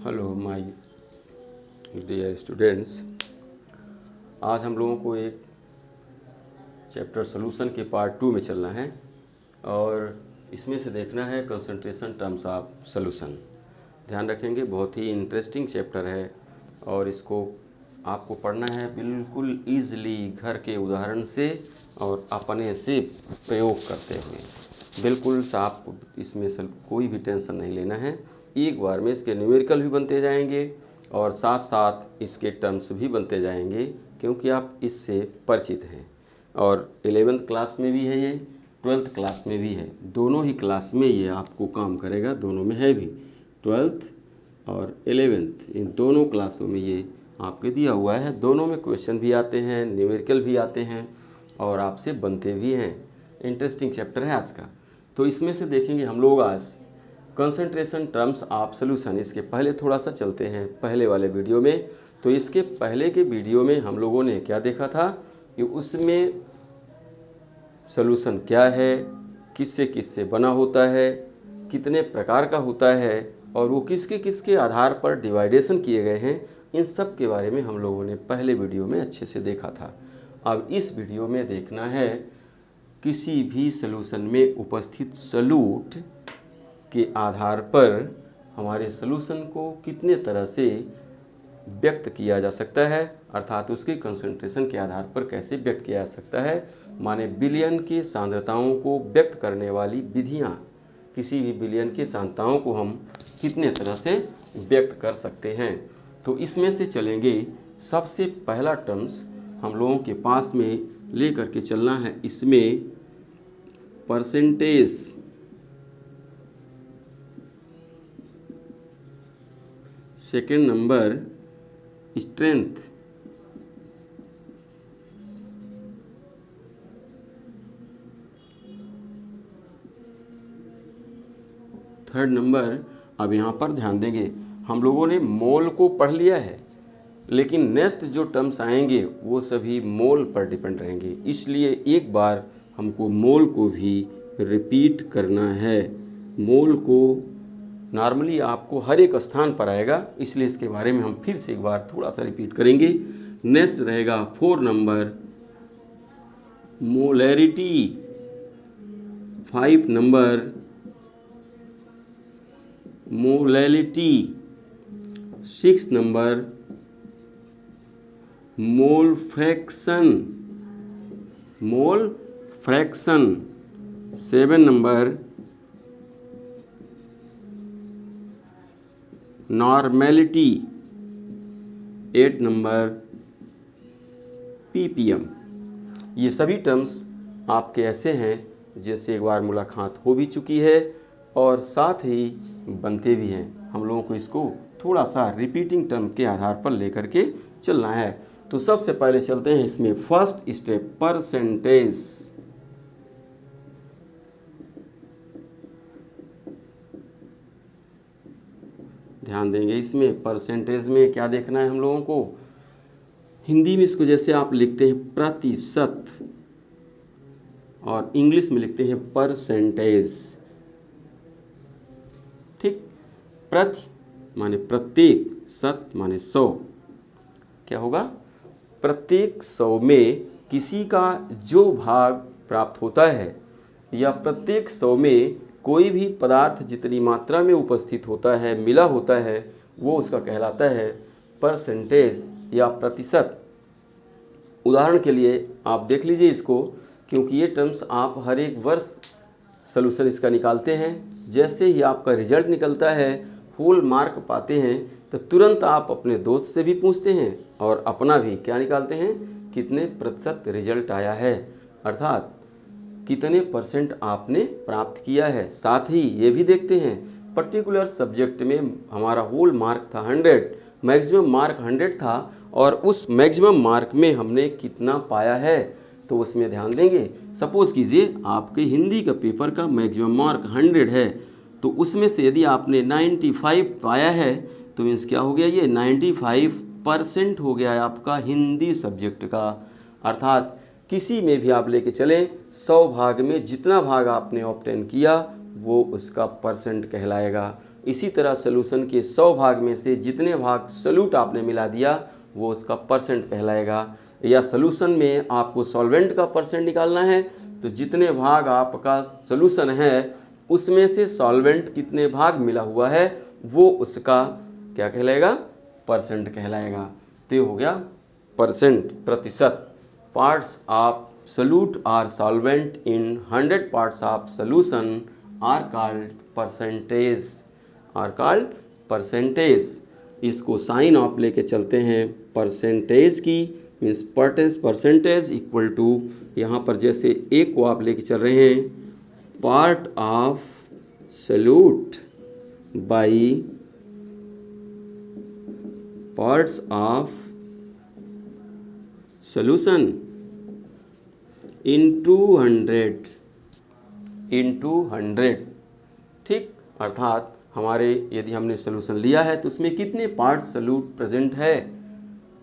Hello my dear students, आज हम लोगों को एक चैप्टर सोल्यूशन के पार्ट 2 में चलना है और इसमें से देखना है कंसंट्रेशन टर्म्स ऑफ सोल्यूशन। ध्यान रखेंगे, बहुत ही इंटरेस्टिंग चैप्टर है और इसको आपको पढ़ना है बिल्कुल ईज़िली घर के उदाहरण से और अपने से प्रयोग करते हुए। बिल्कुल साफ, इसमें से कोई भी टेंशन नहीं लेना है। एक बार में इसके न्यूमेरिकल भी बनते जाएंगे और साथ साथ इसके टर्म्स भी बनते जाएंगे, क्योंकि आप इससे परिचित हैं। और 11th क्लास में भी है, ये 12th क्लास में भी है, दोनों ही क्लास में ये आपको काम करेगा। दोनों में है भी, 12th और 11th, इन दोनों क्लासों में ये आपके दिया हुआ है। दोनों में क्वेश्चन भी आते हैं, न्यूमेरिकल भी आते हैं और आपसे बनते भी हैं। इंटरेस्टिंग चैप्टर है आज का। तो इसमें से देखेंगे हम लोग आज कंसंट्रेशन टर्म्स ऑफ सोल्यूशन। इसके पहले थोड़ा सा चलते हैं पहले वाले वीडियो में। तो इसके पहले के वीडियो में हम लोगों ने क्या देखा था कि उसमें सोल्यूशन क्या है, किससे किससे बना होता है, कितने प्रकार का होता है और वो किसके किसके आधार पर डिवाइडेशन किए गए हैं, इन सब के बारे में हम लोगों ने पहले वीडियो में अच्छे से देखा था। अब इस वीडियो में देखना है किसी भी सोल्यूशन में उपस्थित सोल्यूट के आधार पर हमारे सोल्यूशन को कितने तरह से व्यक्त किया जा सकता है, अर्थात उसके कंसंट्रेशन के आधार पर कैसे व्यक्त किया जा सकता है। माने बिलियन की सांद्रताओं को व्यक्त करने वाली विधियां, किसी भी बिलियन की सांद्रताओं को हम कितने तरह से व्यक्त कर सकते हैं। तो इसमें से चलेंगे, सबसे पहला टर्म्स हम लोगों के पास में ले करके चलना है, इसमें percentage. Second number strength. Third number, अब यहाँ पर ध्यान देंगे, हम लोगों ने मोल को पढ़ लिया है, लेकिन नेक्स्ट जो टर्म्स आएंगे वो सभी मोल पर डिपेंड रहेंगे, इसलिए एक बार हमको मोल को भी रिपीट करना है। मोल को नॉर्मली आपको हर एक स्थान पर आएगा, इसलिए इसके बारे में हम फिर से एक बार थोड़ा सा रिपीट करेंगे। नेक्स्ट रहेगा 4 number molarity. 5 number molality. 6 number mole fraction. Mole fraction. 7 number normality. 8 number ppm। ये सभी टर्म्स आपके ऐसे हैं जैसे एक बार मुलाकात हो भी चुकी है और साथ ही बनते भी हैं। हम लोगों को इसको थोड़ा सा रिपीटिंग टर्म के आधार पर लेकर के चलना है। तो सबसे पहले चलते हैं इसमें फर्स्ट स्टेप, परसेंटेज। ध्यान देंगे, इसमें परसेंटेज में क्या देखना है हम लोगों को। हिंदी में इसको जैसे आप लिखते हैं प्रतिशत और इंग्लिश में लिखते हैं परसेंटेज। ठीक, प्रति माने प्रत्येक, शत माने 100। क्या होगा, प्रत्येक 100 में किसी का जो भाग प्राप्त होता है या प्रत्येक 100 में कोई भी पदार्थ जितनी मात्रा में उपस्थित होता है, मिला होता है, वो उसका कहलाता है परसेंटेज या प्रतिशत। उदाहरण के लिए आप देख लीजिए इसको, क्योंकि ये टर्म्स आप हर एक वर्ष सोल्यूशन इसका निकालते हैं। जैसे ही आपका रिजल्ट निकलता है, फुल मार्क पाते हैं, तो तुरंत आप अपने दोस्त से भी पूछते हैं और अपना भी क्या निकालते हैं, कितने प्रतिशत रिजल्ट आया है, अर्थात कितने परसेंट आपने प्राप्त किया है। साथ ही ये भी देखते हैं पर्टिकुलर सब्जेक्ट में हमारा होल मार्क था 100, मैक्सिमम मार्क 100 था और उस मैक्सिमम मार्क में हमने कितना पाया है, तो उसमें ध्यान देंगे। सपोज कीजिए आपके हिंदी का पेपर का मैक्सिमम मार्क 100 है, तो उसमें से यदि आपने 95 पाया है तो मीन्स क्या हो गया, ये 95% हो गया है आपका हिंदी सब्जेक्ट का। अर्थात किसी में भी आप लेके चलें, 100 भाग में जितना भाग आपने ऑब्टेन किया वो उसका परसेंट कहलाएगा। इसी तरह सॉल्यूशन के 100 भाग में से जितने भाग सॉल्यूट आपने मिला दिया वो उसका परसेंट कहलाएगा। या सॉल्यूशन में आपको सॉल्वेंट का परसेंट निकालना है तो जितने भाग आपका सॉल्यूशन है उसमें से सॉल्वेंट कितने भाग मिला हुआ है वो उसका क्या कहलाएगा, परसेंट कहलाएगा। तो ये हो गया परसेंट, प्रतिशत। Parts of solute or solvent in 100 parts of solution are called percentage। इसको साइन आप लेके चलते हैं परसेंटेज की, मीन्स परसेंटेज इक्वल टू, यहाँ पर जैसे एक को आप लेके चल रहे हैं part of solute by parts of solution into 100, ठीक। अर्थात हमारे यदि हमने सोल्यूशन लिया है तो उसमें कितने पार्ट सॉल्यूट प्रेजेंट है,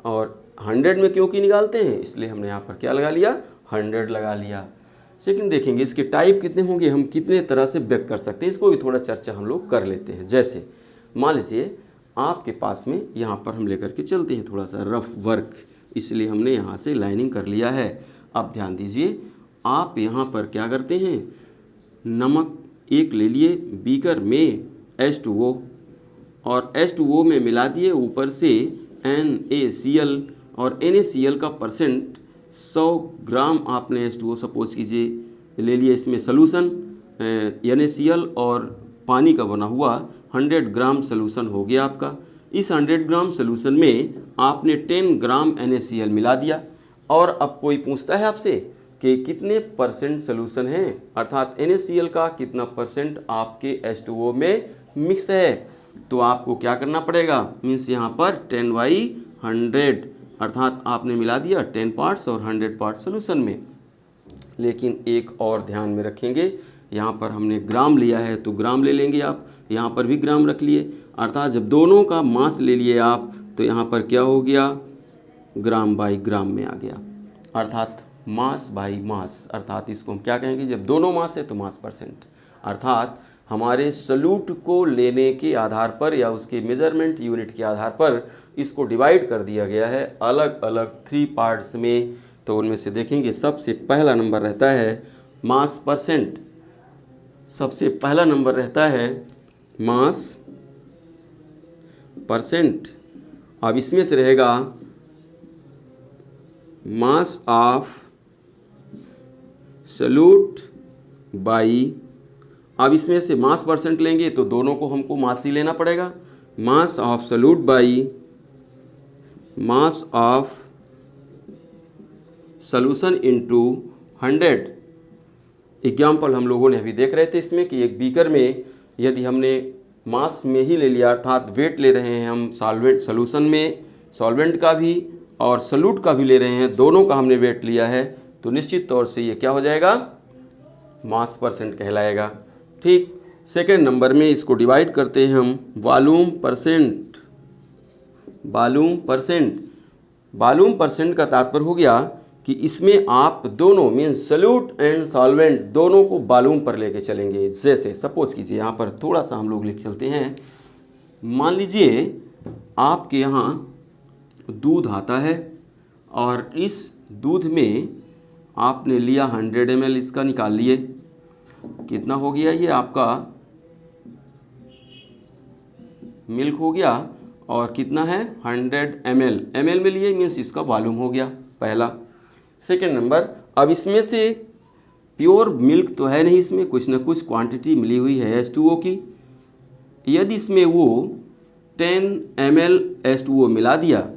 और 100 में क्योंकि निकालते हैं इसलिए हमने यहाँ पर क्या लगा लिया, 100 लगा लिया। सेकंड देखेंगे इसके टाइप कितने होंगे, हम कितने तरह से व्यक्त कर सकते हैं, इसको भी थोड़ा चर्चा हम लोग कर लेते हैं। जैसे मान लीजिए आपके पास में, यहाँ पर हम लेकर के चलते हैं थोड़ा सा रफ वर्क, इसलिए हमने यहाँ से लाइनिंग कर लिया है। अब ध्यान दीजिए, आप यहाँ पर क्या करते हैं, नमक एक ले लिए बीकर में H2O और H2O में मिला दिए ऊपर से NaCl, और NaCl का परसेंट 100 ग्राम आपने H2O सपोज कीजिए ले लिए, इसमें सॉल्यूशन NaCl और पानी का बना हुआ 100 ग्राम सॉल्यूशन हो गया आपका। इस 100 ग्राम सॉल्यूशन में आपने 10 ग्राम NaCl मिला दिया, और अब कोई पूछता है आपसे कि कितने परसेंट सॉल्यूशन है, अर्थात NaCl का कितना परसेंट आपके H2O में मिक्स है, तो आपको क्या करना पड़ेगा, मीन्स यहाँ पर 10/100, अर्थात आपने मिला दिया 10 पार्ट्स और 100 पार्ट सॉल्यूशन में। लेकिन एक और ध्यान में रखेंगे, यहाँ पर हमने ग्राम लिया है तो ग्राम ले लेंगे आप, यहाँ पर भी ग्राम रख लिए, अर्थात जब दोनों का मास ले लिए आप तो यहाँ पर क्या हो गया, ग्राम बाई ग्राम में आ गया, अर्थात मास बाई मास, अर्थात इसको हम क्या कहेंगे, जब दोनों मास है तो मास परसेंट। अर्थात हमारे सॉल्यूट को लेने के आधार पर या उसके मेजरमेंट यूनिट के आधार पर इसको डिवाइड कर दिया गया है अलग अलग 3 पार्ट्स में। तो उनमें से देखेंगे सबसे पहला नंबर रहता है मास परसेंट, सबसे पहला नंबर रहता है मास परसेंट। अब इसमें से रहेगा मास ऑफ सॉल्यूट बाई, अब इसमें से मास परसेंट लेंगे तो दोनों को हमको मास ही लेना पड़ेगा, मास of solute by mass of solution into 100। Example हम लोगों ने अभी देख रहे थे इसमें कि एक बीकर में यदि हमने मास में ही ले लिया, अर्थात वेट ले रहे हैं हम सॉल्वेंट सॉल्यूशन में, सॉल्वेंट का भी और सॉल्यूट का भी ले रहे हैं, दोनों का हमने वेट लिया है, तो निश्चित तौर से ये क्या हो जाएगा, मास परसेंट कहलाएगा। ठीक। सेकेंड नंबर में इसको डिवाइड करते हैं हम volume percent. Volume percent, volume percent का तात्पर्य हो गया कि इसमें आप दोनों मीन्स सॉल्यूट एंड सॉल्वेंट दोनों को वॉल्यूम पर लेके चलेंगे। जैसे सपोज कीजिए यहाँ पर थोड़ा सा हम लोग लिख चलते हैं, मान लीजिए आपके यहाँ दूध आता है और इस दूध में आपने लिया 100 ml, इसका निकाल लिए, कितना हो गया ये आपका मिल्क हो गया, और कितना है 100 ml, ml में लिए मीन्स इसका वॉल्यूम हो गया पहला। सेकेंड नंबर, अब इसमें से प्योर मिल्क तो है नहीं, इसमें कुछ ना कुछ क्वांटिटी मिली हुई है H2O की, यदि इसमें वो 10 ml H2O मिला दिया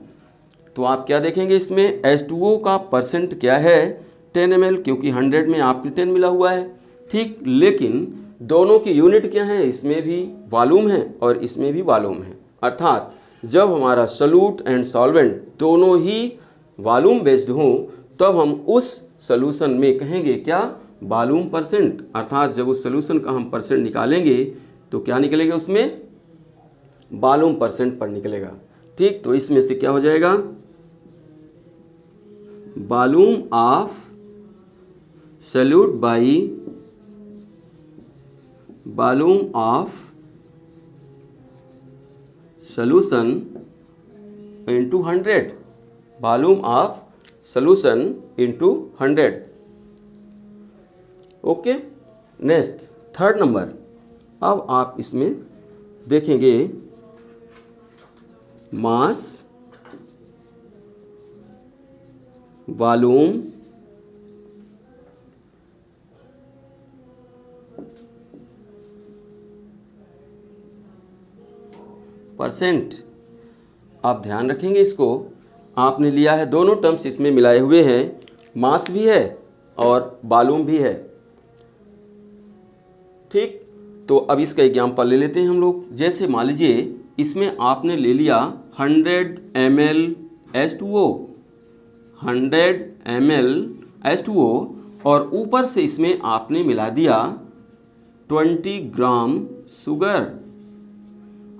तो आप क्या देखेंगे, इसमें H2O का परसेंट क्या है 10 ml, क्योंकि 100 में आपके 10 मिला हुआ है। ठीक, लेकिन दोनों की यूनिट क्या है, इसमें भी वॉल्यूम है और इसमें भी वॉल्यूम है, अर्थात जब हमारा सॉल्यूट एंड सॉल्वेंट दोनों ही वॉल्यूम बेस्ड हों तब हम उस सॉल्यूशन में कहेंगे क्या, वॉल्यूम परसेंट, अर्थात जब उस सॉल्यूशन का हम परसेंट निकालेंगे तो क्या निकलेगा, उसमें वॉल्यूम परसेंट पर निकलेगा। ठीक, तो इसमें से क्या हो जाएगा, volume of solute by volume of solution into 100, volume of solution into 100। Okay, next third number. अब आप इसमें देखेंगे मास, वॉल्यूम, परसेंट। आप ध्यान रखेंगे इसको, आपने लिया है दोनों टर्म्स इसमें मिलाए हुए हैं, मास भी है और वॉल्यूम भी है। ठीक, तो अब इसका एग्जाम्पल ले लेते हैं हम लोग। जैसे मान लीजिए इसमें आपने ले लिया 100 ml H2O, 100 ml H2O, और ऊपर से इसमें आपने मिला दिया 20 ग्राम शुगर।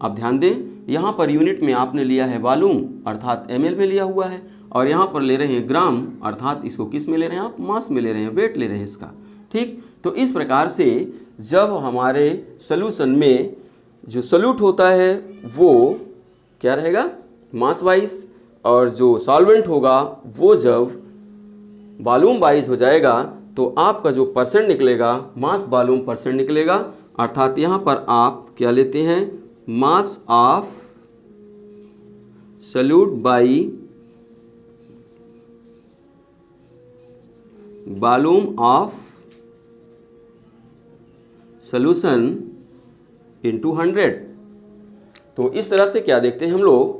अब ध्यान दें, यहाँ पर यूनिट में आपने लिया है वॉल्यूम अर्थात ml में लिया हुआ है, और यहाँ पर ले रहे हैं ग्राम अर्थात इसको किस में ले रहे हैं आप, मास में ले रहे हैं, वेट ले रहे हैं इसका। ठीक, तो इस प्रकार से जब हमारे सॉल्यूशन में जो सॉल्यूट होता है वो क्या रहेगा, मास वाइज, और जो सॉल्वेंट होगा वो जब वॉल्यूम वाइज हो जाएगा तो आपका जो परसेंट निकलेगा मास वॉल्यूम परसेंट निकलेगा। अर्थात यहाँ पर आप क्या लेते हैं, मास of solute by volume of solution into 100। तो इस तरह से क्या देखते हैं हम लोग,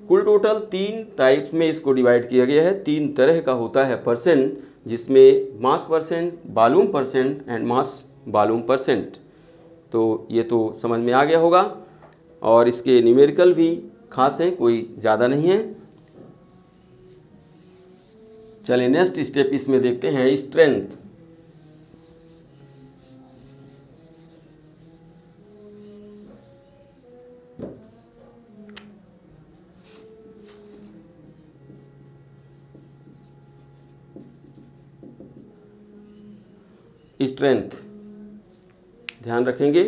कुल टोटल 3 टाइप में इसको डिवाइड किया गया है। 3 तरह का होता है परसेंट, जिसमें मास percent, volume percent and mass volume percent. तो ये तो समझ में आ गया होगा, और इसके न्यूमेरिकल भी खास हैं, कोई ज़्यादा नहीं है। चलिए नेक्स्ट स्टेप इसमें देखते हैं, स्ट्रेंथ। स्ट्रेंथ ध्यान रखेंगे,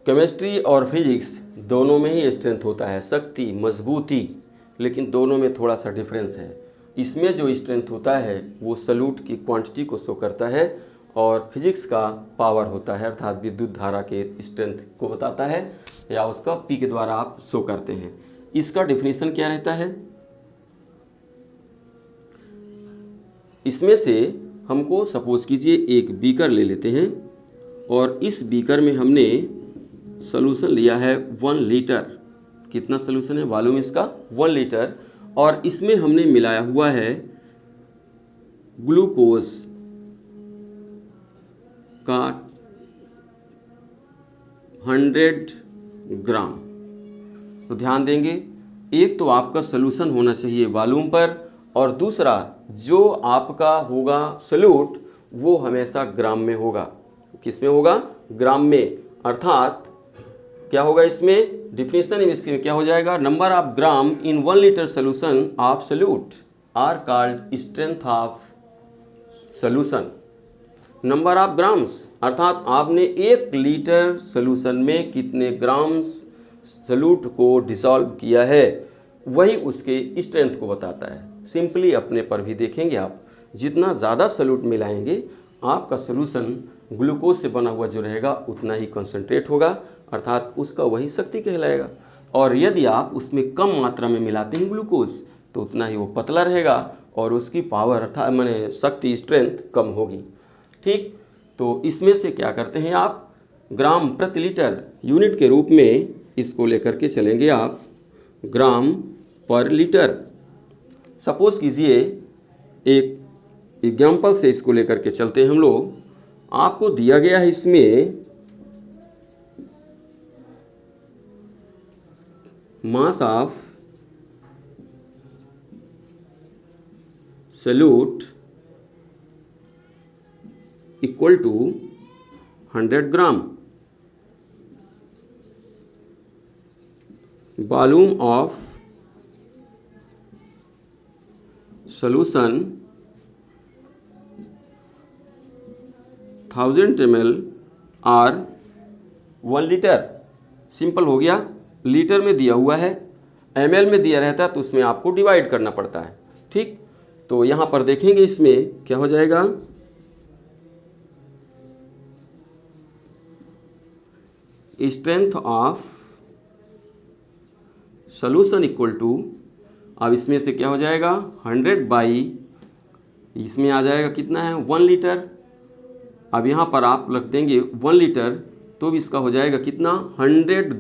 केमिस्ट्री और फिजिक्स दोनों में ही स्ट्रेंथ होता है, शक्ति, मजबूती, लेकिन दोनों में थोड़ा सा डिफरेंस है। इसमें जो स्ट्रेंथ होता है वो सॉल्यूट की क्वांटिटी को शो करता है, और फिजिक्स का पावर होता है अर्थात विद्युत धारा के स्ट्रेंथ को बताता है, या उसका पी के द्वारा आप शो करते हैं। इसका डिफिनीशन क्या रहता है, इसमें से हमको सपोज कीजिए एक बीकर ले लेते हैं, और इस बीकर में हमने सॉल्यूशन लिया है 1 लीटर। कितना सॉल्यूशन है, वॉल्यूम इसका 1 लीटर, और इसमें हमने मिलाया हुआ है ग्लूकोज का 100 ग्राम। तो ध्यान देंगे, एक तो आपका सॉल्यूशन होना चाहिए वॉल्यूम पर, और दूसरा जो आपका होगा सॉल्यूट वो हमेशा ग्राम में होगा। किस में होगा, ग्राम में। अर्थात क्या होगा इसमें डिफिनेशन, इसमें क्या हो जाएगा, number of gram in 1 litre solution of solute are called strength of solution. Number of grams अर्थात आपने 1 लीटर सॉल्यूशन में कितने ग्राम्स सॉल्यूट को डिसॉल्व किया है, वही उसके स्ट्रेंथ को बताता है। सिंपली अपने पर भी देखेंगे आप, जितना ज़्यादा सॉल्यूट मिलाएंगे आपका सॉल्यूशन ग्लूकोज से बना हुआ जो रहेगा उतना ही कंसंट्रेट होगा, अर्थात उसका वही शक्ति कहलाएगा। और यदि आप उसमें कम मात्रा में मिलाते हैं ग्लूकोज तो उतना ही वो पतला रहेगा और उसकी पावर अर्थात माने शक्ति स्ट्रेंथ कम होगी। ठीक, तो इसमें से क्या करते हैं आप, ग्राम प्रति लीटर यूनिट के रूप में इसको लेकर के चलेंगे आप, ग्राम पर लीटर। सपोज कीजिए एक एग्जाम्पल से इसको लेकर के चलते हैं हम लोग। आपको दिया गया है इसमें mass of solute equal to 100 gram, volume of solution 1000 ml or 1 litre. Simple हो गया, लीटर में दिया हुआ है, ml में दिया रहता है तो उसमें आपको डिवाइड करना पड़ता है। ठीक, तो यहाँ पर देखेंगे इसमें क्या हो जाएगा, strength of solution equal to, अब इसमें से क्या हो जाएगा 100 बाई, इसमें आ जाएगा कितना है 1 लीटर। अब यहाँ पर आप रख देंगे 1 लीटर तो इसका हो जाएगा कितना 100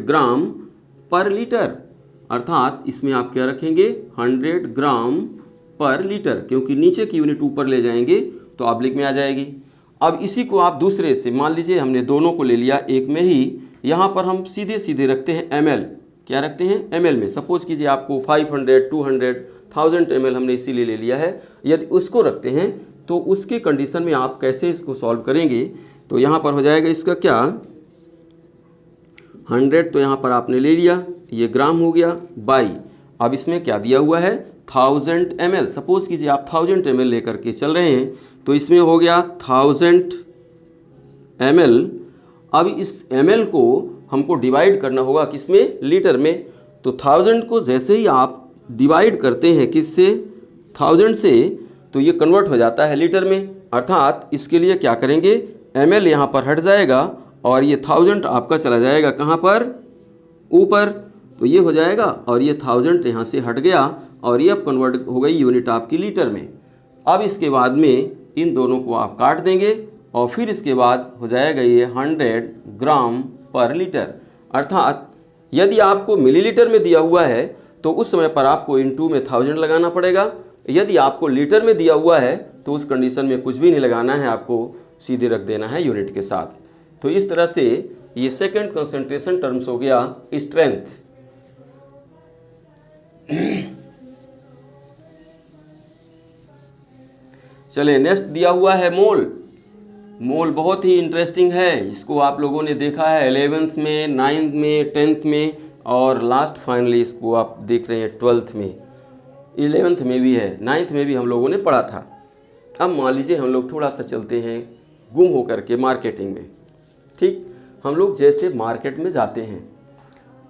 ग्राम पर लीटर, अर्थात इसमें आप क्या रखेंगे 100 ग्राम पर लीटर, क्योंकि नीचे की यूनिट ऊपर ले जाएंगे तो ऑब्लिक में आ जाएगी। अब इसी को आप दूसरे से, मान लीजिए हमने दोनों को ले लिया एक में ही, यहाँ पर हम सीधे सीधे रखते हैं ml, क्या रखते हैं ml में। सपोज कीजिए आपको 500, 200, 1000 ml हमने इसीलिए ले लिया है, यदि उसको रखते हैं तो उसके कंडीशन में आप कैसे इसको सॉल्व करेंगे, तो यहाँ पर हो जाएगा इसका क्या 100, तो यहाँ पर आपने ले लिया, ये ग्राम हो गया, बाई, अब इसमें क्या दिया हुआ है 1000 ml। सपोज कीजिए आप 1000 ml लेकर के चल रहे हैं तो इसमें हो गया 1000 ml। अब इस ml को हमको डिवाइड करना होगा किसमें, लीटर में। तो 1000 को जैसे ही आप डिवाइड करते हैं किससे 1000 से, तो ये कन्वर्ट हो जाता है लीटर में, अर्थात इसके लिए क्या करेंगे ml यहाँ पर हट जाएगा और ये 1000 आपका चला जाएगा कहाँ पर, ऊपर, तो ये हो जाएगा और ये 1000 यहाँ से हट गया और ये अब कन्वर्ट हो गई यूनिट आपकी लीटर में। अब इसके बाद में इन दोनों को आप काट देंगे और फिर इसके बाद हो जाएगा ये 100 ग्राम पर लीटर, अर्थात यदि आपको मिलीलीटर में दिया हुआ है तो उस समय पर आपको इनटू में 1000 लगाना पड़ेगा, यदि आपको लीटर में दिया हुआ है तो उस कंडीशन में कुछ भी नहीं लगाना है, आपको सीधे रख देना है यूनिट के साथ। तो इस तरह से ये सेकंड कंसंट्रेशन टर्म्स हो गया स्ट्रेंथ। चले नेक्स्ट दिया हुआ है मोल। मोल बहुत ही इंटरेस्टिंग है, इसको आप लोगों ने देखा है 11th में, 9th में, 10th में और लास्ट फाइनली इसको आप देख रहे हैं 12th में, 11th में भी है, 9th में भी हम लोगों ने पढ़ा था। अब मान लीजिए हम लोग थोड़ा सा चलते हैं गुम होकर के मार्केटिंग में। ठीक, हम लोग जैसे मार्केट में जाते हैं,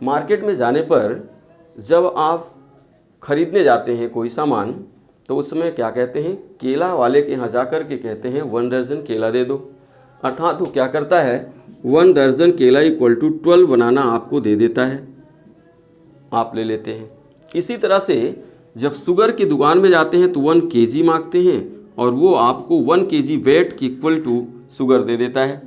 मार्केट में जाने पर जब आप खरीदने जाते हैं कोई सामान तो उस समय क्या कहते हैं, केला वाले के यहाँ जाकर के कहते हैं 1 दर्जन केला दे दो, अर्थात वो क्या करता है 1 दर्जन केला इक्वल टू 12 बनाना आपको दे देता है, आप ले लेते हैं। इसी तरह से जब शुगर की दुकान में जाते हैं तो 1 kg मांगते हैं और वो आपको 1 kg वेट की इक्वल टू शुगर दे देता है।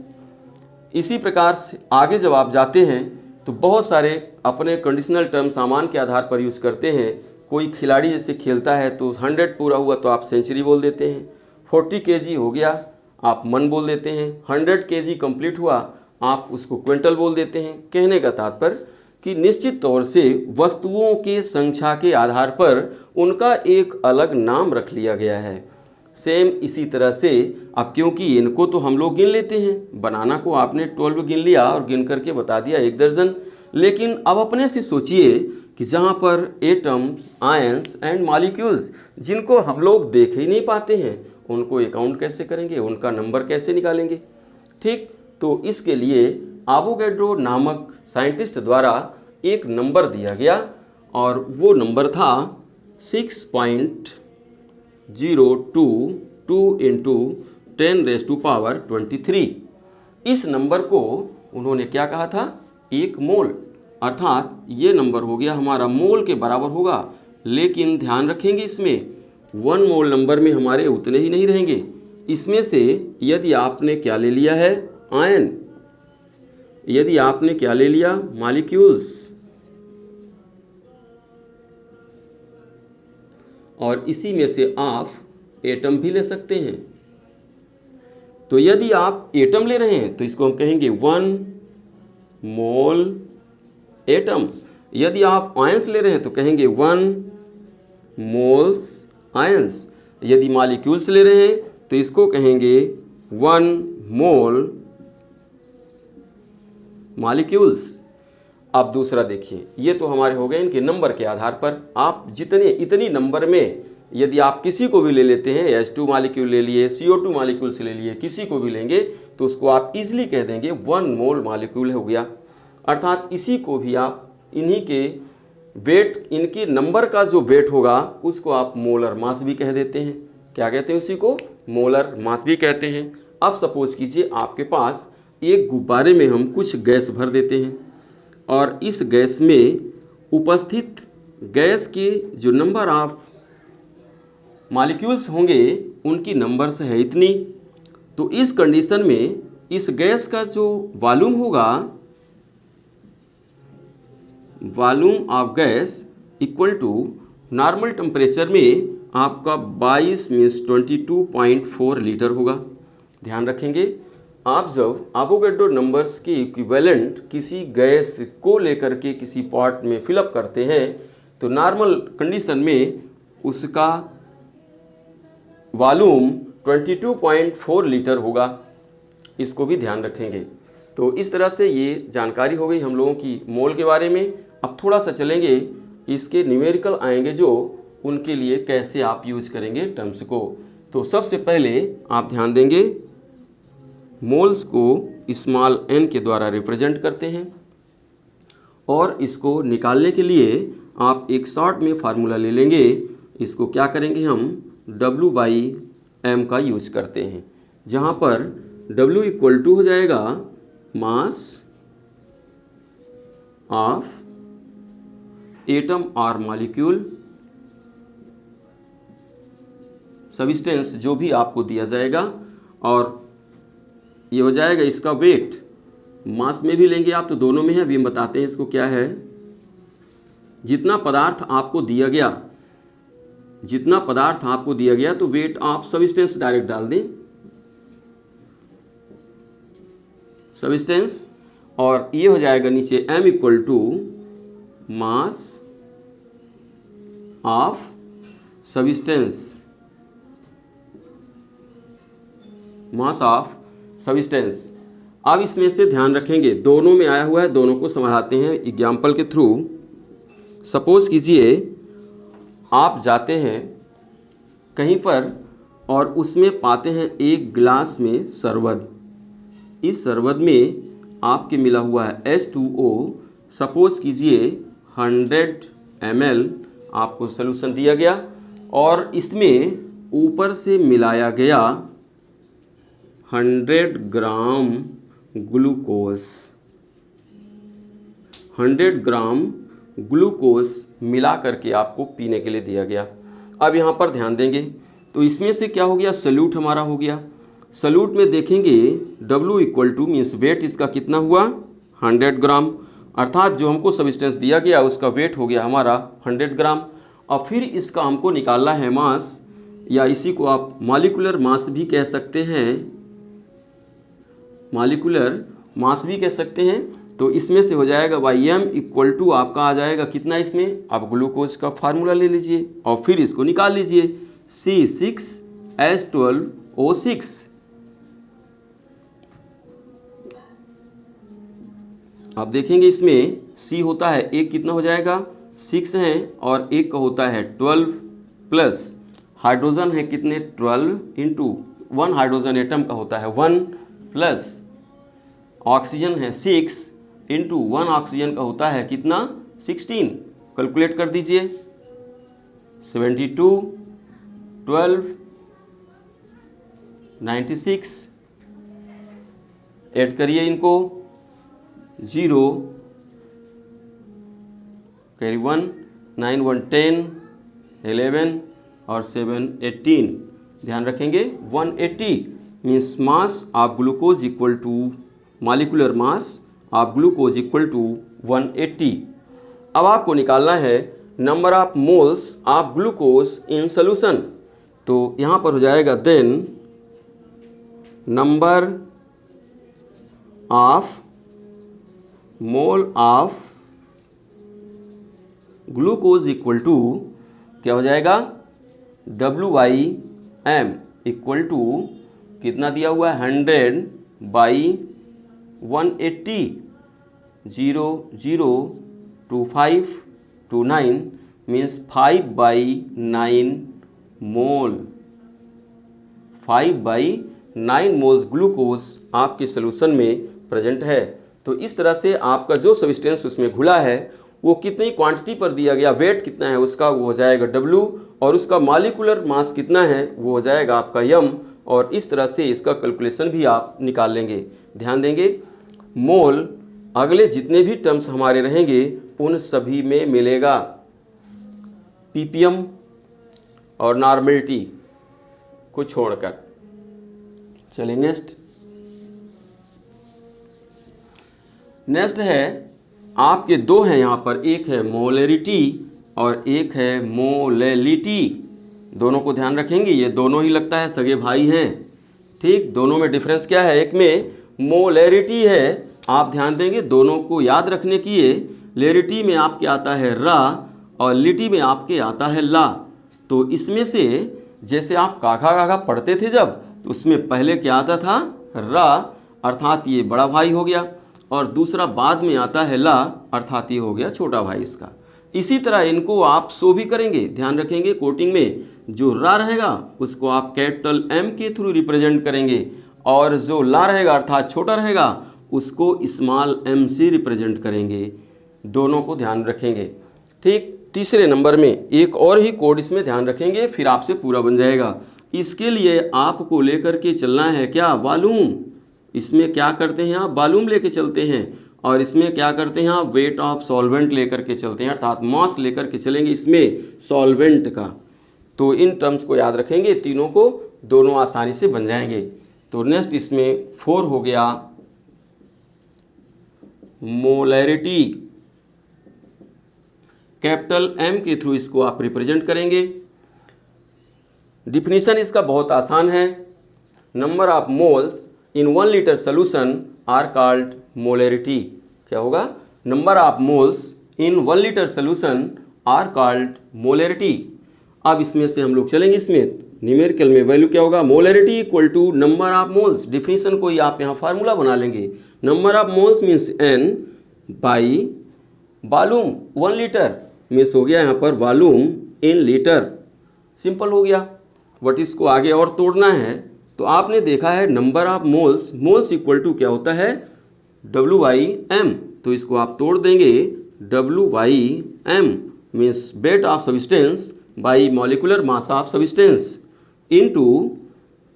इसी प्रकार से आगे जब आप जाते हैं तो बहुत सारे अपने कंडीशनल टर्म सामान के आधार पर यूज़ करते हैं। कोई खिलाड़ी जैसे खेलता है तो 100 पूरा हुआ तो आप सेंचुरी बोल देते हैं, 40 kg हो गया आप मन बोल देते हैं, 100 kg कंप्लीट हुआ आप उसको क्विंटल बोल देते हैं। कहने का तात्पर्य कि निश्चित तौर से वस्तुओं के संख्या के आधार पर उनका एक अलग नाम रख लिया गया है। सेम इसी तरह से अब क्योंकि इनको तो हम लोग गिन लेते हैं, बनाना को आपने 12 गिन लिया और गिन करके बता दिया 1 दर्जन, लेकिन अब अपने से सोचिए कि जहाँ पर एटम्स, आयंस एंड मॉलिक्यूल्स जिनको हम लोग देख ही नहीं पाते हैं उनको अकाउंट कैसे करेंगे, उनका नंबर कैसे निकालेंगे। ठीक, तो इसके लिए एवोगैड्रो नामक साइंटिस्ट द्वारा एक नंबर दिया गया और वो नंबर था 6.0222 इंटू 10⁻23। इस नंबर को उन्होंने क्या कहा था, 1 मोल, अर्थात ये नंबर हो गया हमारा मोल के बराबर होगा। लेकिन ध्यान रखेंगे इसमें 1 मोल नंबर में हमारे उतने ही नहीं रहेंगे, इसमें से यदि आपने क्या ले लिया है आयन, यदि आपने क्या ले लिया मॉलिक्यूल्स, और इसी में से आप एटम भी ले सकते हैं। तो यदि आप एटम ले रहे हैं तो इसको हम कहेंगे 1 मोल एटम, यदि आप आयंस ले रहे हैं तो कहेंगे 1 मोल्स आयंस, यदि मॉलिक्यूल्स ले रहे हैं तो इसको कहेंगे 1 मोल मॉलिक्यूल्स। अब दूसरा देखिए, ये तो हमारे हो गए इनके नंबर के आधार पर। आप जितने इतनी नंबर में यदि आप किसी को भी ले लेते हैं, H2 मॉलिक्यूल ले लिए, CO2 मॉलिक्यूल से ले लिए, किसी को भी लेंगे तो उसको आप इजीली कह देंगे 1 मोल मॉलिक्यूल हो गया। अर्थात इसी को भी आप इन्हीं के वेट, इनके नंबर का जो वेट होगा उसको आप मोलर मास भी कह देते हैं। क्या कहते हैं उसी को? मोलर मास भी कहते हैं। अब सपोज कीजिए आपके पास एक गुब्बारे में हम कुछ गैस भर देते हैं और इस गैस में उपस्थित गैस के जो नंबर ऑफ मॉलिक्यूल्स होंगे उनकी नंबर्स है इतनी। तो इस कंडीशन में इस गैस का जो वॉल्यूम होगा, volume of gas equal to normal temperature में आपका 22 मीन्स 22.4 लीटर होगा। ध्यान रखेंगे, आप जब एवोगैड्रो नंबर्स के इक्विवेलेंट किसी गैस को लेकर के किसी पॉट में फिलअप करते हैं तो नॉर्मल कंडीशन में उसका वॉल्यूम 22.4 लीटर होगा। इसको भी ध्यान रखेंगे। तो इस तरह से ये जानकारी हो गई हम लोगों की मोल के बारे में। अब थोड़ा सा चलेंगे, इसके न्यूमेरिकल आएंगे जो, उनके लिए कैसे आप यूज करेंगे टर्म्स को। तो सबसे पहले आप ध्यान देंगे, मोल्स को स्मॉल n के द्वारा रिप्रेजेंट करते हैं और इसको निकालने के लिए आप एक शॉर्ट में फार्मूला ले लेंगे। इसको क्या करेंगे, हम W/m का यूज करते हैं, जहाँ पर W इक्वल टू हो जाएगा मास ऑफ एटम और मॉलिक्यूल, सब्सटेंस जो भी आपको दिया जाएगा, और ये हो जाएगा इसका वेट। मास में भी लेंगे आप तो दोनों में है, अभी हम बताते हैं इसको क्या है। जितना पदार्थ आपको दिया गया, जितना पदार्थ आपको दिया गया तो वेट आप सब्सटेंस डायरेक्ट डाल दें, सब्सटेंस, और ये हो जाएगा नीचे m equal to mass of substance, mass of substance. अब इसमें से ध्यान रखेंगे, दोनों में आया हुआ है, दोनों को समझाते हैं एग्जाम्पल के थ्रू। सपोज कीजिए आप जाते हैं कहीं पर और उसमें पाते हैं एक गिलास में शरबत। इस शरबत में आपके मिला हुआ है H2O। सपोज कीजिए 100 ml आपको सॉल्यूशन दिया गया और इसमें ऊपर से मिलाया गया 100 ग्राम ग्लूकोज। 100 ग्राम ग्लूकोज मिला करके आपको पीने के लिए दिया गया। अब यहाँ पर ध्यान देंगे तो इसमें से क्या हो गया, सल्यूट हमारा हो गया। सल्यूट में देखेंगे W equal to means weight इसका कितना हुआ 100 ग्राम, अर्थात जो हमको सब्सटेंस दिया गया उसका वेट हो गया हमारा 100 ग्राम। और फिर इसका हमको निकालना है मास, या इसी को आप मॉलिक्यूलर मास भी कह सकते हैं, मॉलिक्यूलर मास भी कह सकते हैं। तो इसमें से हो जाएगा m इक्वल टू आपका आ जाएगा कितना, इसमें आप ग्लूकोज का फार्मूला ले लीजिए और फिर इसको निकाल लीजिए, C6H12O6। आप देखेंगे इसमें C होता है, एक कितना हो जाएगा 6 है और एक का होता है 12 प्लस हाइड्रोजन है कितने 12 इंटू 1 हाइड्रोजन एटम का होता है 1 प्लस ऑक्सीजन है 6 इंटू 1 ऑक्सीजन का होता है कितना 16। कैलकुलेट कर दीजिए 72 12 96, ऐड करिए इनको 0 कैरी 1 9 1 10 11 और 7 18। ध्यान रखेंगे 180 means mass of glucose equal to molecular mass of glucose equal to 180। अब आपको निकालना है number of moles of glucose in solution. तो यहाँ पर हो जाएगा then number of mole of glucose equal to क्या हो जाएगा W/m इक्वल टू कितना दिया हुआ है 100/180 0.02529 मीन्स 5/9 मोल। 5/9 मोल्स ग्लूकोज आपके सोल्यूशन में प्रेजेंट है। तो इस तरह से आपका जो सब्सटेंस उसमें घुला है वो कितनी क्वांटिटी पर दिया गया, वेट कितना है उसका, वो हो जाएगा W, और उसका मॉलिक्यूलर मास कितना है वो हो जाएगा आपका M। और इस तरह से इसका कैलकुलेशन भी आप निकाल लेंगे। ध्यान देंगे, मोल अगले जितने भी टर्म्स हमारे रहेंगे उन सभी में मिलेगा, ppm और नॉर्मलिटी को छोड़कर। चलिए नेक्स्ट है आपके दो हैं यहाँ पर, एक है मोलरिटी और एक है मोलेलिटी। दोनों को ध्यान रखेंगे, ये दोनों ही लगता है सगे भाई हैं। ठीक, दोनों में डिफरेंस क्या है, एक में मोलरिटी है, आप ध्यान देंगे दोनों को याद रखने की है। लेरिटी में आपके आता है रा और लिटी में आपके आता है ला। तो इसमें से जैसे आप काका काका पढ़ते थे जब, तो उसमें पहले क्या आता था, रा, अर्थात ये बड़ा भाई हो गया, और दूसरा बाद में आता है ला, अर्थात ये हो गया छोटा भाई इसका। इसी तरह इनको आप सो भी करेंगे, ध्यान रखेंगे कोटिंग में जो रा रहेगा उसको आप कैपिटल M के थ्रू रिप्रेजेंट करेंगे, और जो ला रहेगा अर्थात छोटा रहेगा उसको स्मॉल m से रिप्रेजेंट करेंगे। दोनों को ध्यान रखेंगे। ठीक, तीसरे नंबर में एक और ही कोड इसमें ध्यान रखेंगे, फिर आपसे पूरा बन जाएगा। इसके लिए आपको लेकर के चलना है क्या, वॉल्यूम। इसमें क्या करते हैं आप, वॉल्यूम लेके चलते हैं, और इसमें क्या करते हैं आप, वेट ऑफ सॉल्वेंट लेकर के चलते हैं, अर्थात मास लेकर के चलेंगे इसमें सॉल्वेंट का। तो इन टर्म्स को याद रखेंगे, तीनों को, दोनों आसानी से बन जाएंगे। तो नेक्स्ट इसमें 4 हो गया मोलैरिटी, कैपिटल M के थ्रू इसको आप रिप्रेजेंट करेंगे। डिफिनीशन इसका बहुत आसान है, number of moles in 1 litre solution are called molarity. क्या होगा, number of moles in 1 litre solution are called molarity. अब इसमें से हम लोग चलेंगे, इसमें न्यूमेरिकल में वैल्यू क्या होगा, molarity equal to number of moles. Definition को ही आप यहाँ फार्मूला बना लेंगे, number of moles means n by volume, 1 litre means हो गया यहाँ पर वॉल्यूम इन लीटर। सिंपल हो गया। बट इसको आगे और तोड़ना है, तो आपने देखा है number of moles, moles equal to क्या होता है, W/M। तो इसको आप तोड़ देंगे, W/M means weight of substance by molecular mass of substance into,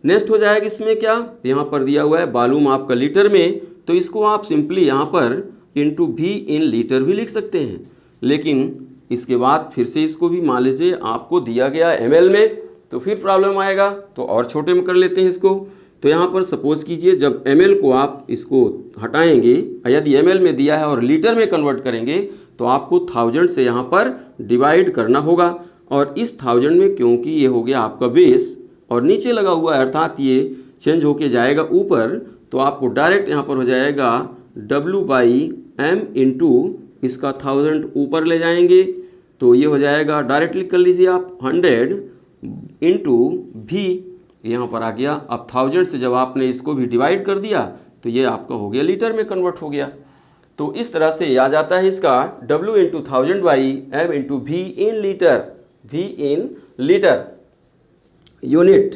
next हो जाएगा इसमें क्या, यहाँ पर दिया हुआ है वॉल्यूम आपका लीटर में, तो इसको आप सिंपली यहाँ पर इनटू V इन लीटर भी लिख सकते हैं। लेकिन इसके बाद फिर से इसको भी मान लीजिए आपको दिया गया ml में, तो फिर प्रॉब्लम आएगा, तो और छोटे में कर लेते हैं इसको। तो यहाँ पर सपोज कीजिए जब ml को आप इसको हटाएंगे, यदि ml में दिया है और लीटर में कन्वर्ट करेंगे, तो आपको 1000 से यहाँ पर डिवाइड करना होगा। और इस 1000 में क्योंकि ये हो गया आपका बेस और नीचे लगा हुआ है, अर्थात ये चेंज होके जाएगा ऊपर, तो आपको डायरेक्ट यहाँ पर हो जाएगा W/M इंटू इसका 1000 ऊपर ले जाएंगे, तो ये हो जाएगा, डायरेक्टली कर लीजिए आप 100 इंटू V, यहाँ पर आ गया। अब 1000 से जब आपने इसको भी डिवाइड कर दिया तो ये आपका हो गया लीटर में कन्वर्ट हो गया। तो इस तरह से आ जाता है इसका W into 1000/M into V in litre, V in litre unit.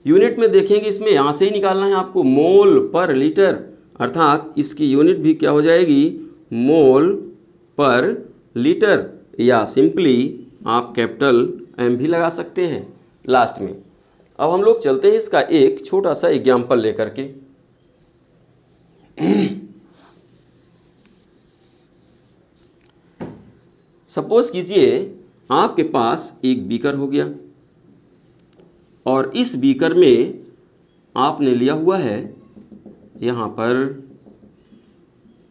Unit में देखेंगे इसमें यहाँ से ही निकालना है आपको, मोल पर लीटर, अर्थात इसकी यूनिट भी क्या हो जाएगी, मोल पर लीटर, या सिंपली आप कैपिटल M भी लगा सकते हैं लास्ट में। अब हम लोग चलते हैं इसका एक छोटा सा एग्जाम्पल लेकर के। सपोज कीजिए आपके पास एक बीकर हो गया, और इस बीकर में आपने लिया हुआ है यहाँ पर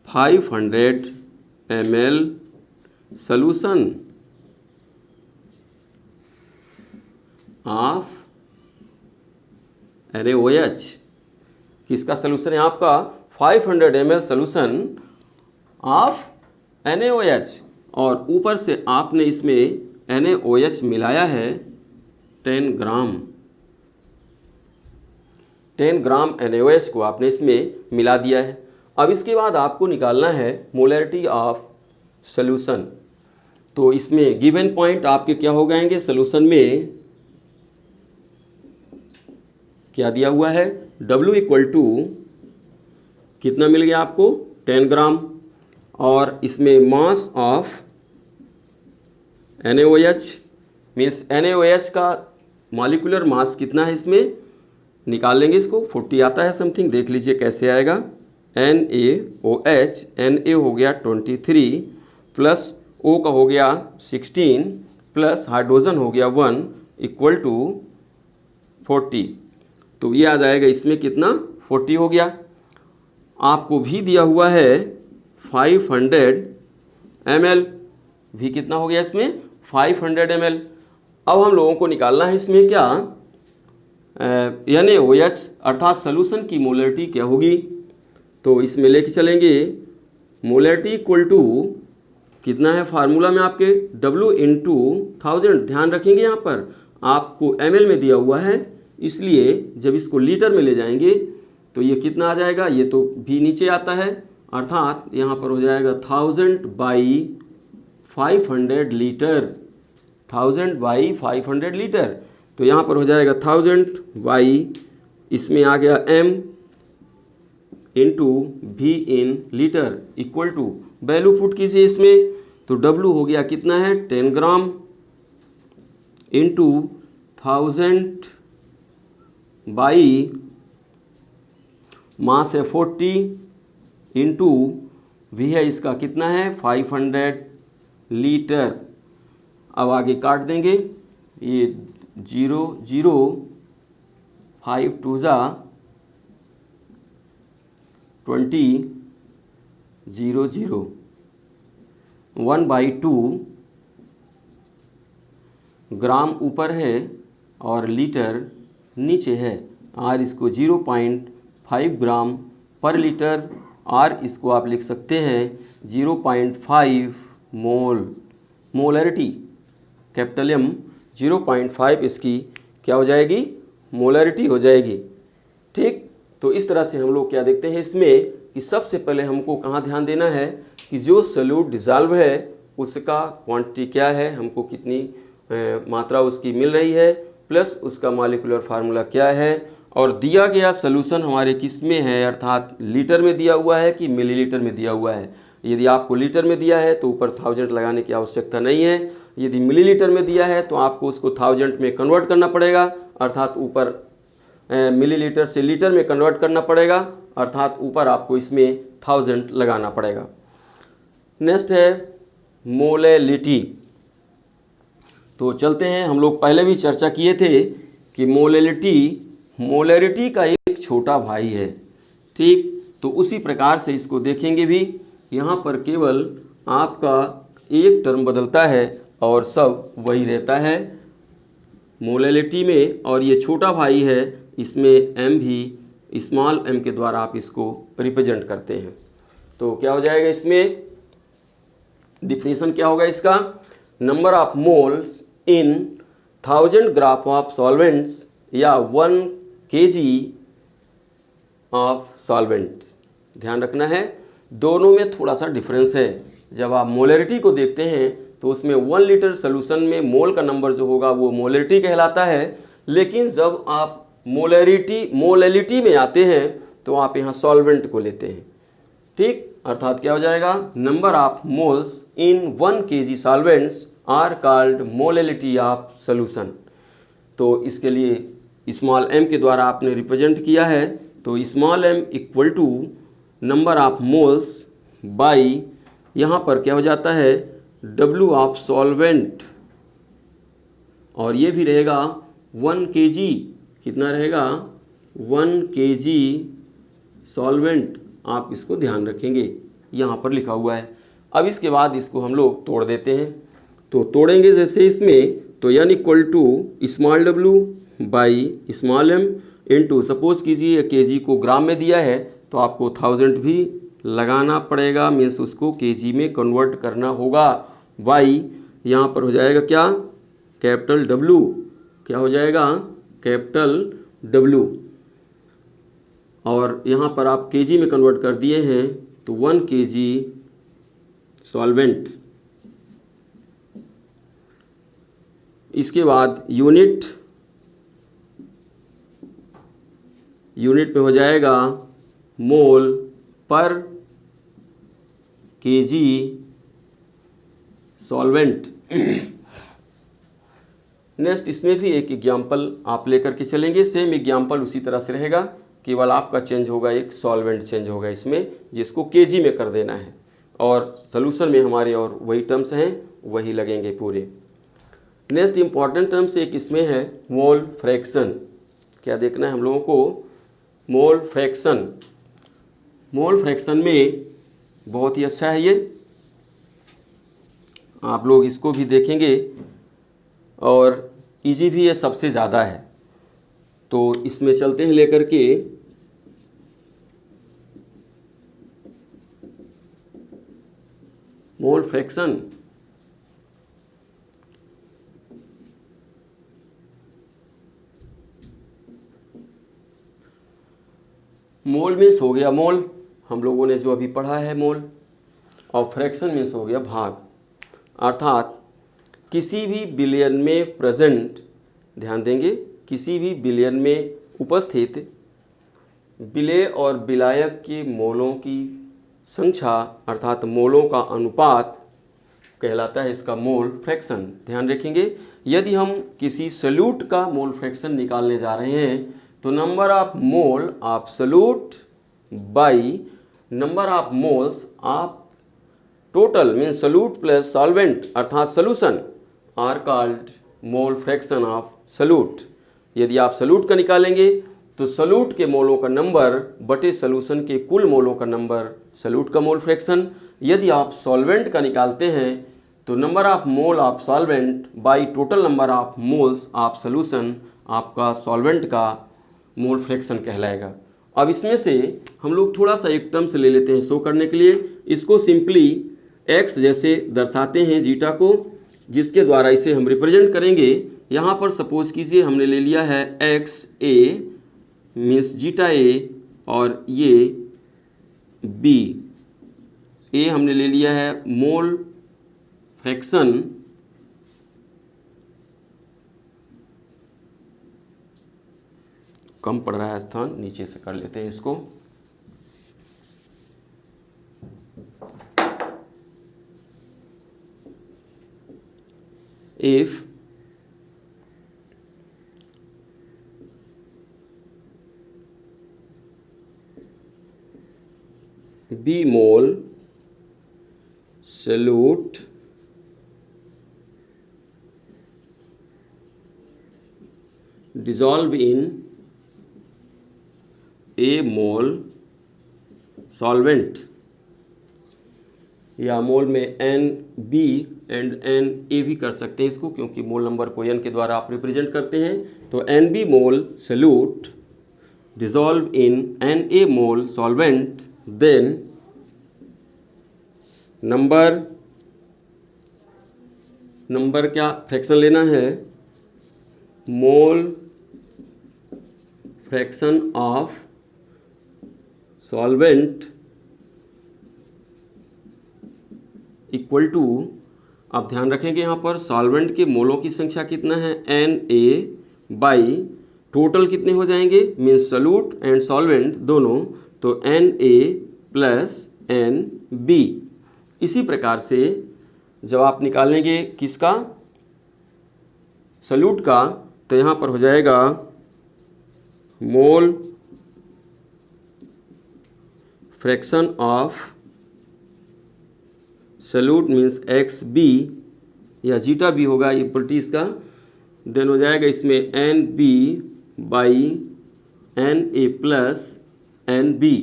500 ml सॉल्यूशन ऑफ NaOH। किसका सॉल्यूशन है आपका, 500 ml सॉल्यूशन ऑफ NaOH, और ऊपर से आपने इसमें NaOH मिलाया है 10 ग्राम। 10 ग्राम NaOH को आपने इसमें मिला दिया है। अब इसके बाद आपको निकालना है मोलैरिटी ऑफ सॉल्यूशन। तो इसमें गिवन पॉइंट आपके क्या हो जाएंगे, सॉल्यूशन में क्या दिया हुआ है, W इक्वल टू कितना मिल गया आपको 10 ग्राम, और इसमें mass of NaOH means NaOH का मॉलिक्यूलर मास कितना है, इसमें निकाल लेंगे इसको, 40 आता है समथिंग, देख लीजिए कैसे आएगा। NaOH, Na हो गया 23 प्लस O का हो गया 16 प्लस हाइड्रोजन हो गया 1 इक्वल टू 40। तो ये आ जाएगा इसमें कितना 40 हो गया। आपको भी दिया हुआ है 500 ml, भी कितना हो गया इसमें 500 ml। अब हम लोगों को निकालना है इसमें क्या NaOH अर्थात सॉल्यूशन की मोलरिटी क्या होगी। तो इसमें लेके चलेंगे मोलरिटी इक्वल टू कितना है फार्मूला में आपके W इंटू 1000। ध्यान रखेंगे यहाँ पर आपको ml में दिया हुआ है, इसलिए जब इसको लीटर में ले जाएंगे तो ये कितना आ जाएगा, ये तो भी नीचे आता है, अर्थात यहाँ पर हो जाएगा 1000 बाई 500 लीटर, 1000 बाई 500 लीटर। तो यहाँ पर हो जाएगा 1000 बाई, इसमें आ गया m इंटू भी in litre equal to, value put कीजिए इसमें, तो W हो गया कितना है 10 ग्राम इंटू 1000 बाई मास है 40 इंटू भी है इसका कितना है 500 लीटर। अब आगे काट देंगे, ये 0 0 5 2 जा 20 0 0 1/2 ग्राम ऊपर है और लीटर नीचे है, R इसको 0.5 ग्राम पर लीटर, R इसको आप लिख सकते हैं 0.5 मोल, मोलरिटी कैपिटल M 0.5 इसकी क्या हो जाएगी मोलरिटी हो जाएगी। ठीक, तो इस तरह से हम लोग क्या देखते हैं इसमें कि सबसे पहले हमको कहाँ ध्यान देना है कि जो सॉल्यूट डिज़ोल्व है उसका क्वांटिटी क्या है, हमको कितनी मात्रा उसकी मिल रही है, प्लस उसका मॉलिक्यूलर फार्मूला क्या है, और दिया गया सॉल्यूशन हमारे किस में है, अर्थात लीटर में दिया हुआ है कि मिलीलीटर में दिया हुआ है। यदि आपको लीटर में दिया है तो ऊपर 1000 लगाने की आवश्यकता नहीं है, यदि मिलीलीटर में दिया है तो आपको उसको 1000 में कन्वर्ट करना पड़ेगा, अर्थात ऊपर मिलीलीटर से लीटर में कन्वर्ट करना पड़ेगा, अर्थात ऊपर आपको इसमें 1000 लगाना पड़ेगा। नेक्स्ट है मोलैलिटी। तो चलते हैं, हम लोग पहले भी चर्चा किए थे कि मोलैलिटी का एक छोटा भाई है। ठीक, तो उसी प्रकार से इसको देखेंगे भी, यहाँ पर केवल आपका एक टर्म बदलता है और सब वही रहता है मोलैलिटी में, और ये छोटा भाई है, इसमें m भी स्मॉल m के द्वारा आप इसको रिप्रेजेंट करते हैं। तो क्या हो जाएगा इसमें डिफिनीशन क्या होगा इसका, number of moles in 1000 gram of solvents या 1 kg ऑफ सॉल्वेंट्स। ध्यान रखना है दोनों में थोड़ा सा डिफरेंस है। जब आप मोलरिटी को देखते हैं तो उसमें 1 लीटर सोल्यूशन में मोल का नंबर जो होगा वो मोलरिटी कहलाता है, लेकिन जब आप मोलैलिटी में आते हैं तो आप यहाँ सॉल्वेंट को लेते हैं। ठीक, अर्थात क्या हो जाएगा number of moles in 1 kg solvents are called molality of solution. तो इसके लिए स्मॉल m के द्वारा आपने रिप्रेजेंट किया है, तो small m equal to number of moles by यहाँ पर क्या हो जाता है W ऑफ सॉल्वेंट, और ये भी रहेगा 1 kg, कितना रहेगा 1 kg सॉल्वेंट, आप इसको ध्यान रखेंगे यहाँ पर लिखा हुआ है। अब इसके बाद इसको हम लोग तोड़ देते हैं, तो तोड़ेंगे जैसे इसमें, तो n equal to small w by small m into, suppose कीजिए kg को ग्राम में दिया है तो आपको 1000 भी लगाना पड़ेगा, मीन्स उसको kg में कन्वर्ट करना होगा, बाई यहाँ पर हो जाएगा क्या कैपिटल W, क्या हो जाएगा कैपिटल W, और यहाँ पर आप kg में कन्वर्ट कर दिए हैं तो 1 kg सॉल्वेंट। इसके बाद यूनिट यूनिट में हो जाएगा मोल पर केजी सॉल्वेंट। नेक्स्ट इसमें भी एक एग्जाम्पल आप लेकर के चलेंगे, सेम एग्जाम्पल उसी तरह से रहेगा, केवल आपका चेंज होगा, एक सॉल्वेंट चेंज होगा इसमें, जिसको केजी में कर देना है, और सोल्यूशन में हमारे और वही टर्म्स हैं, वही लगेंगे पूरे। नेक्स्ट इंपॉर्टेंट टर्म्स एक इसमें है मोल फ्रैक्शन। क्या देखना है हम लोगों को? Mole fraction. मोल फ्रैक्शन में बहुत ही अच्छा है ये, आप लोग इसको भी देखेंगे, और इजी भी ये सबसे ज़्यादा है। तो इसमें चलते हैं लेकर के मोल फ्रैक्शन। मोल मीन्स हो गया मोल, हम लोगों ने जो अभी पढ़ा है मोल, और फ्रैक्शन मीन्स हो गया भाग, अर्थात किसी भी बिलियन में प्रेजेंट, ध्यान देंगे, किसी भी बिलियन में उपस्थित विलेय और विलायक के मोलों की संख्या अर्थात मोलों का अनुपात कहलाता है इसका मोल फ्रैक्शन। ध्यान रखेंगे, यदि हम किसी सॉल्यूट का मोल फ्रैक्शन निकालने जा रहे हैं तो number of mole of solute by number of moles of total means solute plus solvent अर्थात solution are called mole fraction of solute. यदि आप सॉल्यूट का निकालेंगे तो सॉल्यूट के मोलों का नंबर बटे सॉल्यूशन के कुल मोलों का नंबर सॉल्यूट का मोल फ्रैक्शन। यदि आप सॉल्वेंट का निकालते हैं तो number of mole of solvent by total number of moles of solution आपका सॉल्वेंट का मोल फ्रैक्शन कहलाएगा। अब इसमें से हम लोग थोड़ा सा एक टर्म्स ले लेते हैं शो करने के लिए। इसको सिंपली x जैसे दर्शाते हैं जीटा को, जिसके द्वारा इसे हम रिप्रेजेंट करेंगे। यहाँ पर सपोज कीजिए हमने ले लिया है एक्स ए मीन्स जीटा ए, और ये बी ए हमने ले लिया है मोल फ्रैक्शन कम पड़ रहा है स्थान, नीचे से कर लेते हैं इसको। If B mole solute dissolve in A mole solvent, या मोल में NB एंड NA भी कर सकते हैं इसको, क्योंकि मोल नंबर को N के द्वारा आप रिप्रेजेंट करते हैं। तो NB mole solute dissolve in NA mole solvent, then number क्या फ्रैक्शन लेना है, mole fraction of solvent equal to, आप ध्यान रखेंगे यहाँ पर सॉल्वेंट के मोलों की संख्या कितना है Na बाई टोटल कितने हो जाएंगे मीन्स सॉल्यूट एंड सॉल्वेंट दोनों, तो Na प्लस NB। इसी प्रकार से जब आप निकालेंगे किसका, सॉल्यूट का, तो यहाँ पर हो जाएगा मोल fraction of solute means XB या जीटा भी होगा ये प्रॉपर्टी इसका, देन हो जाएगा इसमें NB by Na plus NB।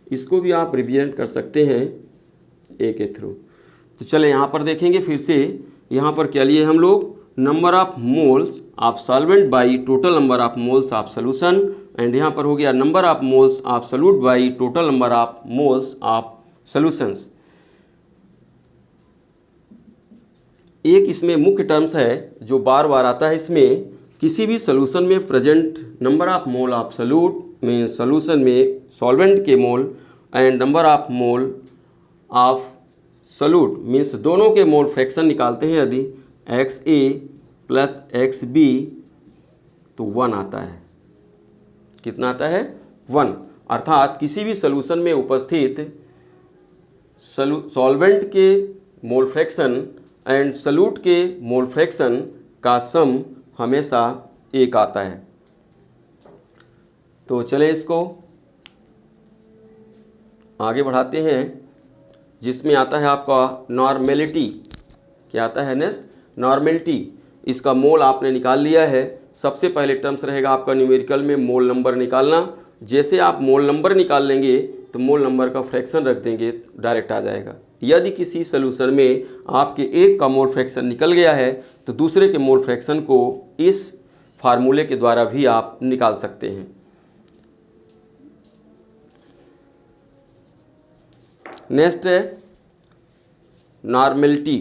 इसको भी आप रिप्रेजेंट कर सकते हैं ए के थ्रू। तो चले यहाँ पर देखेंगे फिर से, यहाँ पर क्या लिए हम लोग, number of moles of solvent by total number of moles of solution, and यहाँ पर हो गया number of moles of solute by total number of moles of solutions. एक इसमें मुख्य टर्म्स है जो बार बार आता है इसमें, किसी भी सॉल्यूशन में present number of mole of solute में सॉल्यूशन में सॉल्वेंट के mole and number of mole of solute means दोनों के मोल फ्रैक्शन निकालते हैं। यदि XA प्लस XB तो 1 आता है, कितना आता है 1। अर्थात किसी भी सॉल्यूशन में उपस्थित सॉल्वेंट के मोल फ्रैक्शन एंड सॉल्यूट के मोल फ्रैक्शन का सम हमेशा 1 आता है। तो चले इसको आगे बढ़ाते हैं, जिसमें आता है आपका नॉर्मेलिटी। क्या आता है नेक्स्ट? नॉर्मेलिटी। इसका मोल आपने निकाल लिया है। सबसे पहले टर्म्स रहेगा आपका न्यूमेरिकल में मोल नंबर निकालना। जैसे आप मोल नंबर निकाल लेंगे तो मोल नंबर का फ्रैक्शन रख देंगे, डायरेक्ट आ जाएगा। यदि किसी सॉल्यूशन में आपके एक का मोल फ्रैक्शन निकल गया है तो दूसरे के मोल फ्रैक्शन को इस फार्मूले के द्वारा भी आप निकाल सकते हैं। नेक्स्ट है नॉर्मेलिटी।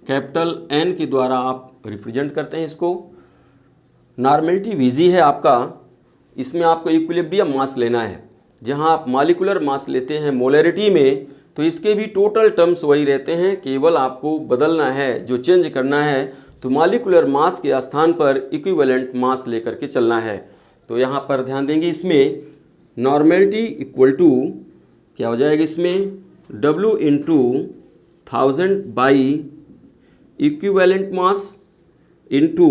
कैपिटल एन के द्वारा आप रिप्रेजेंट करते हैं इसको। नॉर्मेलिटी वीजी है आपका। इसमें आपको इक्विलिब्रियम मास लेना है। जहां आप मॉलिक्यूलर मास लेते हैं मोलैरिटी में, तो इसके भी टोटल टर्म्स वही रहते हैं, केवल आपको बदलना है, जो चेंज करना है तो मॉलिक्यूलर मास के स्थान पर इक्विवेलेंट मास लेकर के चलना है। तो यहाँ पर ध्यान देंगे, इसमें नॉर्मेलिटी इक्वल टू क्या हो जाएगा, इसमें W into 1000 by equivalent mass into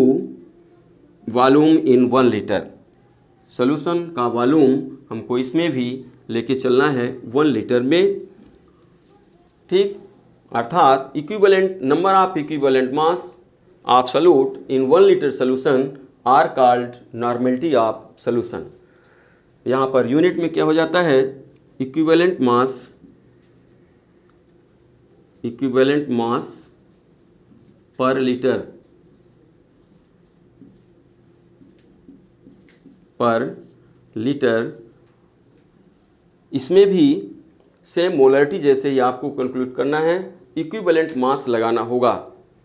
volume in 1 litre. Solution का वॉल्यूम हमको इसमें भी लेके चलना है 1 लीटर में, ठीक। अर्थात equivalent number of equivalent mass of solute in 1 litre solution are called normality of solution. यहाँ पर यूनिट में क्या हो जाता है, इक्विवेलेंट मास पर लीटर। इसमें भी सेम मोलैरिटी जैसे ही आपको कंक्लूड करना है, इक्विवेलेंट मास लगाना होगा।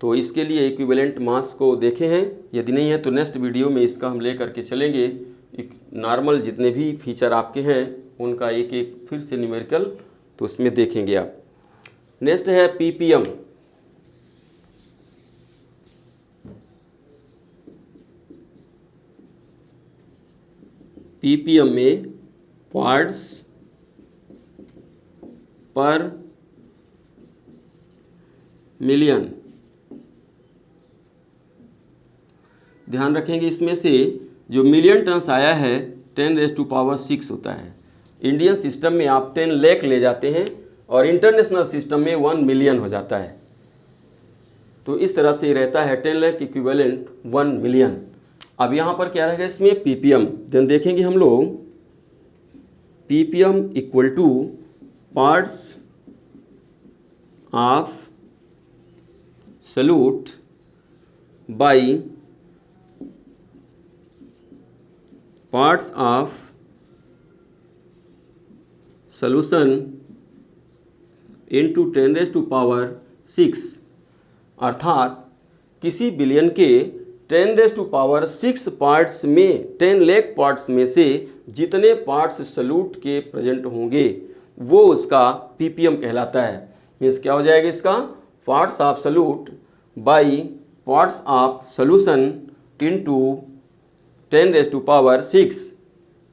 तो इसके लिए इक्विवेलेंट मास को देखे हैं, यदि नहीं है तो नेक्स्ट वीडियो में इसका हम ले करके चलेंगे। नॉर्मल जितने भी फीचर आपके हैं उनका एक एक फिर से न्यूमेरिकल तो उसमें देखेंगे आप। नेक्स्ट है पीपीएम। पीपीएम में पार्ट्स पर मिलियन। ध्यान रखेंगे, इसमें से जो मिलियन टर्म्स आया है 10⁻⁶ होता है। इंडियन सिस्टम में आप 10 लाख ले जाते हैं और इंटरनेशनल सिस्टम में 1 मिलियन हो जाता है। तो इस तरह से रहता है 10 लाख इक्विवेलेंट 1 मिलियन। अब यहाँ पर क्या रहेगा, इसमें पीपीएम। देन देखेंगे हम लोग ppm equal two parts of solute by parts of solution into 10⁻⁶। अर्थात किसी बिलियन के 10⁻⁶ पार्ट्स में 10 लाख पार्ट्स में से जितने पार्ट्स सॉल्यूट के प्रेजेंट होंगे वो उसका पीपीएम कहलाता है। मीन्स क्या हो जाएगा इसका, parts of solute by parts of solution into 10⁻⁶।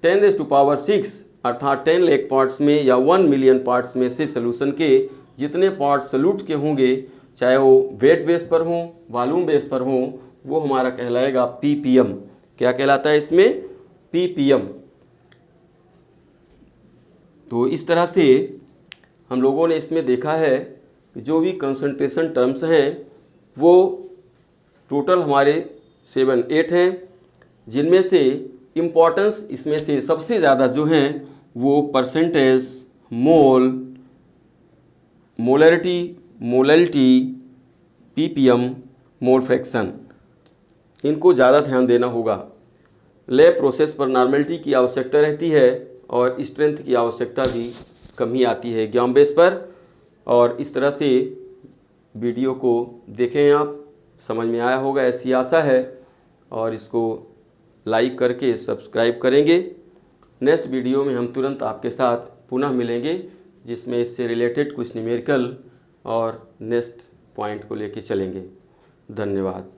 10⁻⁶ अर्थात 10 लाख पार्ट्स में या 1 मिलियन पार्ट्स में से सॉल्यूशन के जितने पार्ट्स सॉल्यूट के होंगे, चाहे वो वेट बेस पर हों, वॉल्यूम बेस पर हों, वो हमारा कहलाएगा पीपीएम। क्या कहलाता है इसमें, पीपीएम। तो इस तरह से हम लोगों ने इसमें देखा है कि जो भी कंसंट्रेशन टर्म्स हैं वो टोटल हमारे 7-8 हैं, जिनमें से इम्पोर्टेंस इसमें से सबसे ज़्यादा जो हैं वो परसेंटेज, मोल, मोलैरिटी, पीपीएम, मोल फ्रैक्शन, इनको ज़्यादा ध्यान देना होगा। लैब प्रोसेस पर नॉर्मेलिटी की आवश्यकता रहती है और स्ट्रेंथ की आवश्यकता भी कम ही आती है एग्जाम बेस पर। और इस तरह से वीडियो को देखें आप समझ में आया होगा ऐसी आशा है, और इसको लाइक करके सब्सक्राइब करेंगे। नेक्स्ट वीडियो में हम तुरंत आपके साथ पुनः मिलेंगे, जिसमें इससे रिलेटेड कुछ न्यूमेरिकल और नेक्स्ट पॉइंट को लेके चलेंगे। धन्यवाद।